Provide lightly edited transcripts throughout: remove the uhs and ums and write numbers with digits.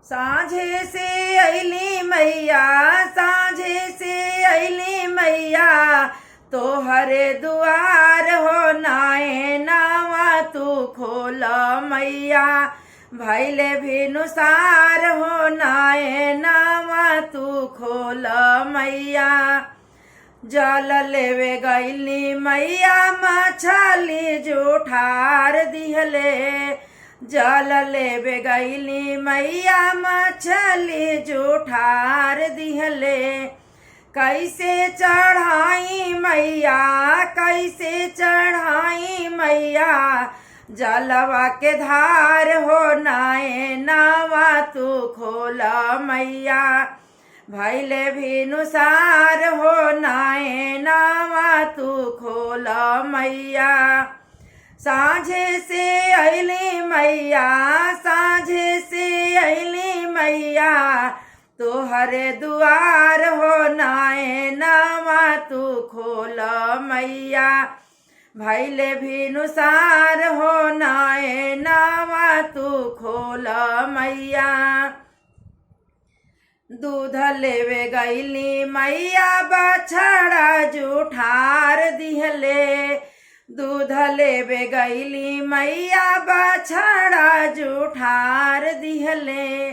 साँझे से अइली मैया, साँझे से अइली मैया, तोहरे दुआर हो नाए नावा तू खोल मैया। भैले भिनुसार हो नाए नावा तू खोल मैया। जल लेवे गईली मैया, मछली जूठार दिहले। जल लेवे गईली मैया, मछली जूठार दिहले। कैसे चढ़ाई मैया, कैसे चढ़ाई मैया, जलवा के धार हो नाए नावा तू खोल मैया। भैले भिनुसार हो नाए नावा तू खोल मैया। साँझे से अइली मैया, साँझे से अइली मैया, तोहरे दुआर हो नाए नावा तू खोल मैया। भैले भिनुसार हो नाए नावा तू खोल मैया। दूध लेवे गईली मैया, बछड़ा जूठार दिहले। दूध लेवे गईली मैया, बछड़ा जूठार दिहले।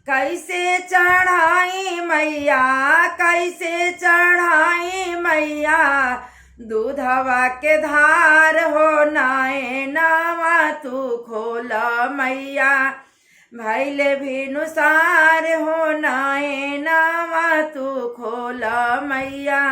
कैसे चढ़ाई मैया, कैसे चढ़ाई मैया, दूधवा के धार हो नाए नावा तू खोल मैया। भैले भिनुसार हो नाए नावा तू खोल मैया।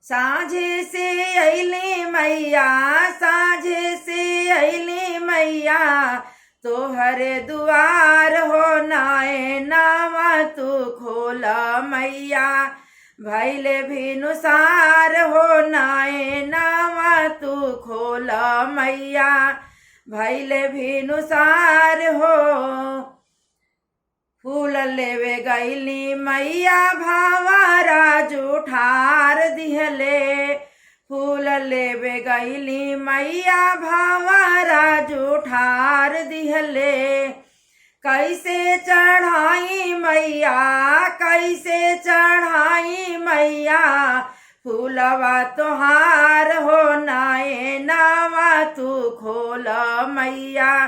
साँझे से अइली मैया, साँझे से अइली मैया, तोहरे दुआर हो नाए नावा तू खोल मैया। भैले भिनुसार हो नाए नावा तू खोल मैया। भैले भिनुसार हो। फूल लेवे गईली मैया, भावरा जूठार दिहले। फूल लेवे गईली मैया, भावरा जूठार दिहले। कैसे चढ़ाई मैया, कैसे चढ़ाई मैया, फूलवा तोहार हो नाए नावा तू खोल मैया।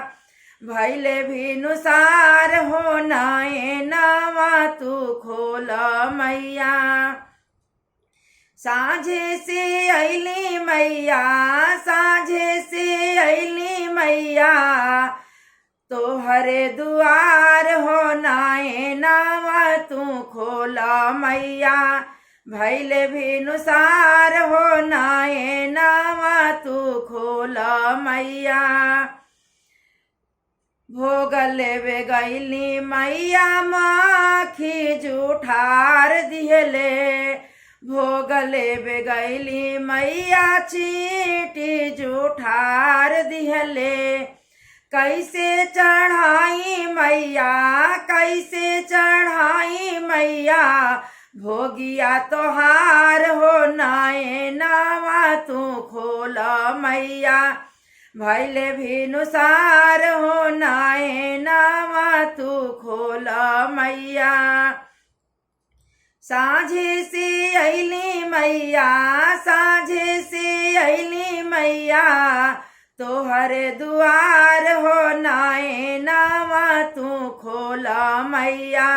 भैले भिनुसार हो नाए नावा तू खोल मैया। साँझे से अइली मैया, साँझे से अइली मैया, तोहरे दुआर हो नाए नावा तू खोल मैया। भैले भिनुसार हो नाए नावा तू खोल मैया। भोग लेवे गईली मैया, माखी जूठार दिहले। भोग लेवे गईली मैया, चींटी जूठार दिहले। कैसे चढ़ाई मैया, कैसे चढ़ाई मैया, भोगिया तोहार हो नाए नावा तू खोल मैया। भैले भिनुसार हो नाए नावा तू खोल मैया। साँझे से अइली मैया, साँझे से अइली मैया, तोहरे दुआर हो नाए नावा तू खोल मैया।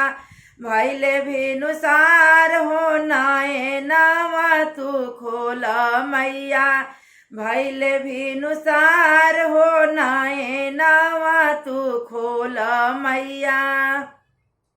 भैले भिनुसार हो नाए नावा तू खोल मैया। भैले भिनुसार हो नाए नावा तू खोल मैया।